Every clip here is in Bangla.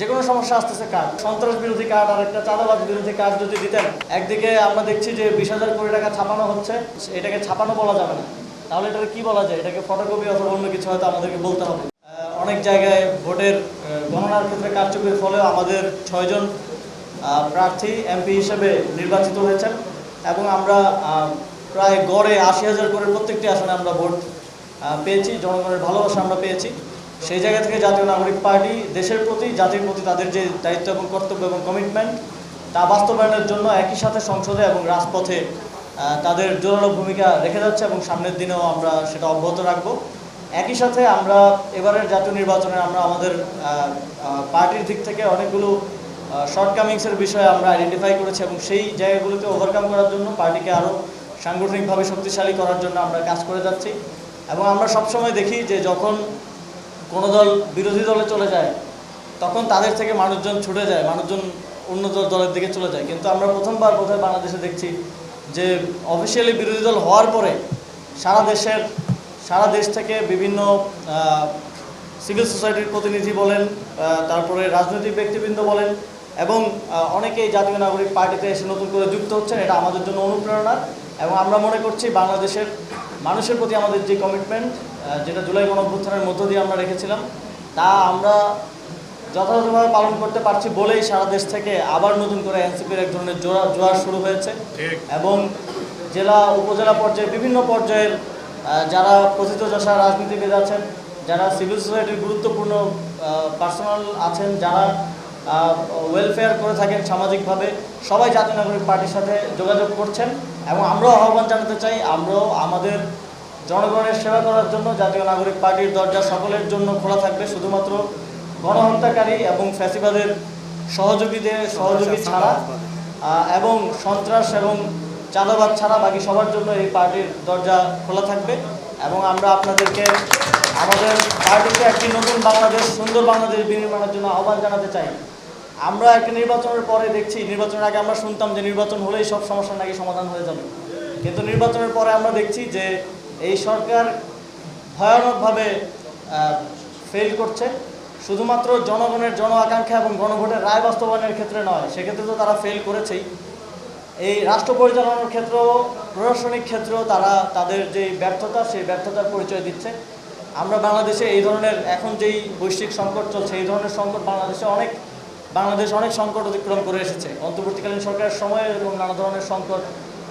যে কোনো সমস্যা আসতেছে কার্ড, সন্ত্রাস বিরোধী কার্ড আর একটা চাঁদাবাজ বিরোধী কার্ড যদি দিতেন। একদিকে আমরা দেখছি যে 20,000 কোটি টাকা ছাপানো হচ্ছে, এটাকে ছাপানো বলা যাবে না, তাহলে এটাকে কি বলা যায়? এটাকে ফটোকপি অথবা অন্য কিছু হয়তো আমাদেরকে বলতে হবে। অনেক জায়গায় ভোটের গণনার ক্ষেত্রে কারচুপির ফলে আমাদের 6 জন প্রার্থী এমপি হিসেবে নির্বাচিত হয়েছেন এবং আমরা প্রায় গড়ে 80,000 করে প্রত্যেকটি আসনে আমরা ভোট পেয়েছি, জনগণের ভালোবাসা আমরা পেয়েছি। সেই জায়গা থেকে জাতীয় নাগরিক পার্টি দেশের প্রতি, জাতির প্রতি তাদের যে দায়িত্ব এবং কর্তব্য এবং কমিটমেন্ট তা বাস্তবায়নের জন্য একই সাথে সংসদে এবং রাজপথে তাদের জোরালো ভূমিকা রেখে যাচ্ছে এবং সামনের দিনেও আমরা সেটা অব্যাহত রাখবো। একই সাথে আমরা এবারের জাতীয় নির্বাচনে আমরা আমাদের পার্টির দিক থেকে অনেকগুলো শর্টকামিংসের বিষয়ে আমরা আইডেন্টিফাই করেছি এবং সেই জায়গাগুলোকে ওভারকাম করার জন্য পার্টিকে আরও সাংগঠনিকভাবে শক্তিশালী করার জন্য আমরা কাজ করে যাচ্ছি। এবং আমরা সবসময় দেখি যে যখন কোনো দল বিরোধী দলে চলে যায় তখন তাদের থেকে মানুষজন ছুটে যায়, মানুষজন অন্য দলের দিকে চলে যায়, কিন্তু আমরা প্রথমবার বোধহয় বাংলাদেশে দেখছি যে অফিসিয়ালি বিরোধী দল হওয়ার পরে সারা দেশ থেকে বিভিন্ন সিভিল সোসাইটির প্রতিনিধি বলেন, তারপরে রাজনৈতিক ব্যক্তিবৃন্দ বলেন এবং অনেকেই জাতীয় নাগরিক পার্টিতে এসে নতুন করে যুক্ত হচ্ছেন। এটা আমাদের জন্য অনুপ্রেরণা এবং আমরা মনে করছি বাংলাদেশের মানুষের প্রতি আমাদের যে কমিটমেন্ট, যেটা জুলাই গণঅভ্যুত্থানের মধ্য দিয়ে আমরা রেখেছিলাম, তা আমরা যথাযথভাবে পালন করতে পারছি বলেই সারা দেশ থেকে আবার নতুন করে এনসিপির এক ধরনের জোয়ার শুরু হয়েছে এবং জেলা উপজেলা পর্যায়ে বিভিন্ন পর্যায়ের যারা প্রথিতযশা রাজনীতিবিদ আছেন, যারা সিভিল সোসাইটির গুরুত্বপূর্ণ পার্সোনাল আছেন, যারা ওয়েলফেয়ার করে থাকেন সামাজিকভাবে, সবাই জাতীয় নাগরিক পার্টির সাথে যোগাযোগ করছেন এবং আমরাও আহ্বান জানাতে চাই, আমরাও আমাদের জনগণের সেবা করার জন্য জাতীয় নাগরিক পার্টির দরজা সকলের জন্য খোলা থাকবে। শুধুমাত্র গণহত্যাকারী এবং ফ্যাসিবাদের সহযোগী ছাড়া এবং সন্ত্রাস এবং চাঁদাবাজ ছাড়া বাকি সবার জন্য এই পার্টির দরজা খোলা থাকবে এবং আমরা আপনাদেরকে আমাদের পার্টিকে একটি নতুন বাংলাদেশ, সুন্দর বাংলাদেশ বিনির্মাণের জন্য আহ্বান জানাতে চাই। আমরা একটা নির্বাচনের পরে দেখছি, নির্বাচনের আগে আমরা শুনতাম যে নির্বাচন হলেই সব সমস্যা নাকি সমাধান হয়ে যাবে, কিন্তু নির্বাচনের পরে আমরা দেখছি যে এই সরকার ভয়ানকভাবে ফেল করছে। শুধুমাত্র জনগণের জন আকাঙ্ক্ষা এবং গণভোটের রায় বাস্তবায়নের ক্ষেত্রে নয়, সেক্ষেত্রে তো তারা ফেল করেছেই, এই রাষ্ট্র পরিচালনার ক্ষেত্রেও, প্রশাসনিক ক্ষেত্রেও তারা তাদের যেই ব্যর্থতা, সেই ব্যর্থতার পরিচয় দিচ্ছে। আমরা বাংলাদেশে এই ধরনের এখন যেই বৈশ্বিক সংকট চলছে, এই ধরনের সংকট বাংলাদেশ অনেক সংকট অতিক্রম করে এসেছে। অন্তর্বর্তীকালীন সরকারের সময়ে এবং নানা ধরনের সংকট,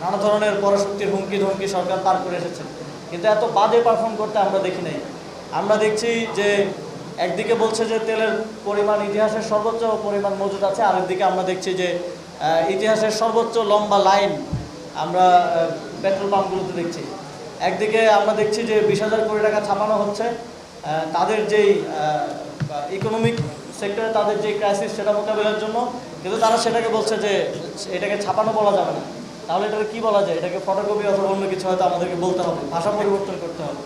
নানা ধরনের পরাশক্তির হুমকি ধমকি সরকার পার করে এসেছে, কিন্তু এত বাজে পারফর্ম করতে আমরা দেখি নাই। আমরা দেখছি যে একদিকে বলছে যে তেলের পরিমাণ ইতিহাসের সর্বোচ্চ পরিমাণ মজুদ আছে, আরেকদিকে আমরা দেখছি যে ইতিহাসের সর্বোচ্চ লম্বা লাইন আমরা পেট্রোল পাম্পগুলোতে দেখছি। একদিকে আমরা দেখছি যে 20,000 কোটি টাকা ছাপানো হচ্ছে তাদের যেই ইকোনমিক সেক্টরে তাদের যে ক্রাইসিস সেটা মোকাবিলার জন্য, কিন্তু তারা সেটাকে বলছে যে এটাকে ছাপানো বলা যাবে না, তাহলে এটাকে কি বলা যায়? এটাকে ফটোকপি অথবা অন্য কিছু হয়তো আমাদেরকে বলতে হবে, ভাষা পরিবর্তন করতে হবে।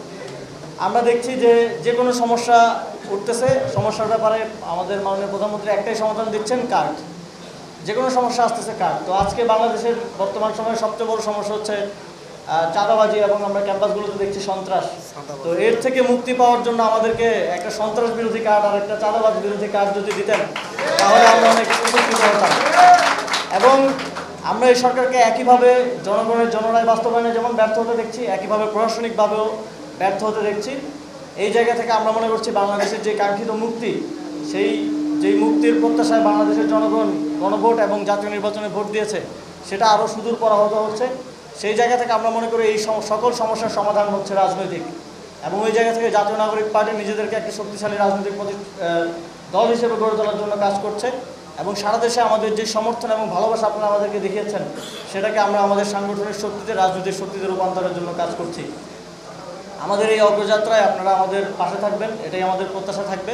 আমরা দেখছি যে কোনো সমস্যা উঠতেছে, সমস্যার ব্যাপারে আমাদের মাননীয় প্রধানমন্ত্রী একটাই সমাধান দিচ্ছেন, কার্ড। যে কোনো সমস্যা আসতেছে কার্ড। তো আজকে বাংলাদেশের বর্তমান সময়ে সবচেয়ে বড় সমস্যা হচ্ছে চাঁদাবাজি এবং আমরা ক্যাম্পাসগুলোতে দেখছি সন্ত্রাস। তো এর থেকে মুক্তি পাওয়ার জন্য আমাদেরকে একটা সন্ত্রাস বিরোধী কার্ড আর একটা চাঁদাবাজ বিরোধী কার্ড যদি দিতেন তাহলে আমরা অনেক উপকৃত হতাম। এবং আমরা এই সরকারকে একইভাবে জনগণের জনরায় বাস্তবায়নে যেমন ব্যর্থ হতে দেখছি, একইভাবে প্রশাসনিকভাবেও ব্যর্থ হতে দেখছি। এই জায়গা থেকে আমরা মনে করছি বাংলাদেশের যে কাঙ্ক্ষিত মুক্তি, যেই মুক্তির প্রত্যাশায় বাংলাদেশের জনগণ গণভোট এবং জাতীয় নির্বাচনে ভোট দিয়েছে, সেটা আরও সুদূর পরাহত হচ্ছে। সেই জায়গা থেকে আমরা মনে করি এই সকল সমস্যার সমাধান হচ্ছে রাজনৈতিক, এবং ওই জায়গা থেকে জাতীয় নাগরিক পার্টি নিজেদেরকে একটি শক্তিশালী রাজনৈতিক দল হিসেবে গড়ে তোলার জন্য কাজ করছে। এবং সারা দেশে আমাদের যে সমর্থন এবং ভালোবাসা আপনারা আমাদেরকে দেখিয়েছেন, সেটাকে আমরা আমাদের সাংগঠনিক শক্তিতে, রাজনৈতিক শক্তিতে রূপান্তরের জন্য কাজ করছি। আমাদের এই অগ্রযাত্রায় আপনারা আমাদের পাশে থাকবেন, এটাই আমাদের প্রত্যাশা থাকবে।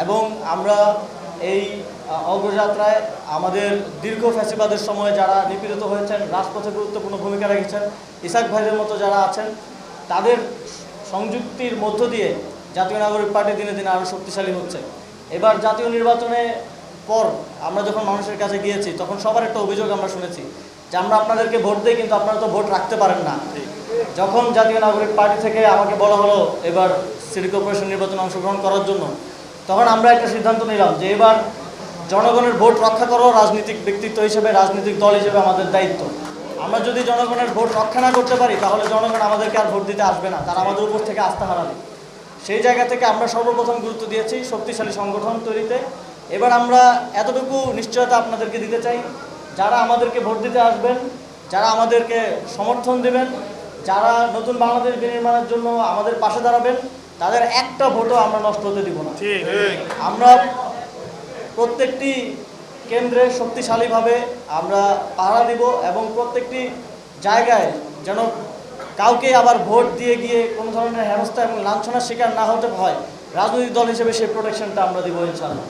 এবং আমরা এই অগ্রযাত্রায় আমাদের দীর্ঘ ফ্যাসিবাদের সময় যারা নিপীড়িত হয়েছেন, রাজপথে গুরুত্বপূর্ণ ভূমিকা রেখেছেন, ইসাক ভাইদের মতো যারা আছেন, তাদের সংযুক্তির মধ্য দিয়ে জাতীয় নাগরিক পার্টি দিনে দিনে আরও শক্তিশালী হচ্ছে। এবার জাতীয় নির্বাচনে পর আমরা যখন মানুষের কাছে গিয়েছি, তখন সবার একটা অভিযোগ আমরা শুনেছি যে আমরা আপনাদেরকে ভোট দিই, কিন্তু আপনারা তো ভোট রাখতে পারেন না। যখন জাতীয় নাগরিক পার্টি থেকে আমাকে বলা হলো এবার সিটি কর্পোরেশন নির্বাচনে অংশগ্রহণ করার জন্য, তখন আমরা একটা সিদ্ধান্ত নিলাম যে এবার জনগণের ভোট রক্ষা করাও রাজনৈতিক ব্যক্তিত্ব হিসেবে, রাজনৈতিক দল হিসেবে আমাদের দায়িত্ব। আমরা যদি জনগণের ভোট রক্ষা না করতে পারি তাহলে জনগণ আমাদেরকে আর ভোট দিতে আসবে না, তারা আমাদের উপর থেকে আস্থা হারাবে। সেই জায়গা থেকে আমরা সর্বপ্রথম গুরুত্ব দিয়েছি শক্তিশালী সংগঠন তৈরিতে। এবার আমরা এতটুকু নিশ্চয়তা আপনাদেরকে দিতে চাই, যারা আমাদেরকে ভোট দিতে আসবেন, যারা আমাদেরকে সমর্থন দেবেন, যারা নতুন বাংলাদেশ বিনির্মাণের জন্য আমাদের পাশে দাঁড়াবেন, তাদের একটা ভোটও আমরা নষ্ট হতে দিব না। আমরা প্রত্যেকটি কেন্দ্রে শক্তিশালীভাবে আমরা পাহারা দিব এবং প্রত্যেকটি জায়গায় যেন কাউকে আবার ভোট দিয়ে গিয়ে কোনো ধরনের হেনস্থা এবং লাঞ্ছনার শিকার না হতে হয়, রাজনৈতিক দল হিসেবে সেই প্রোটেকশনটা আমরা দিব ইনশাআল্লাহ।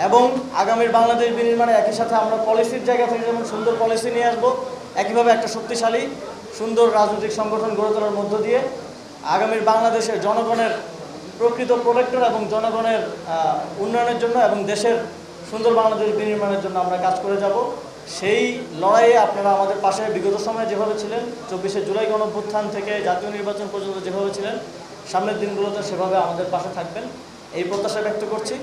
এবং আগামীর বাংলাদেশ বিনির্মাণে একই সাথে আমরা পলিসির জায়গা থেকে যেমন সুন্দর পলিসি নিয়ে আসবো, একইভাবে একটা শক্তিশালী সুন্দর রাজনৈতিক সংগঠন গড়ে তোলার মধ্য দিয়ে আগামীর বাংলাদেশের জনগণের প্রকৃত প্রোটেক্টর এবং জনগণের উন্নয়নের জন্য এবং দেশের সুন্দর বাংলাদেশ বিনির্মাণের জন্য আমরা কাজ করে যাব। সেই লড়াইয়ে আপনারা আমাদের পাশে বিগত সময়ে যেভাবে ছিলেন, 24শে জুলাই গণঅভ্যুত্থান থেকে জাতীয় নির্বাচন পর্যন্ত যেভাবে ছিলেন, সামনের দিনগুলোতে সেভাবে আমাদের পাশে থাকবেন এই প্রত্যাশা ব্যক্ত করছি।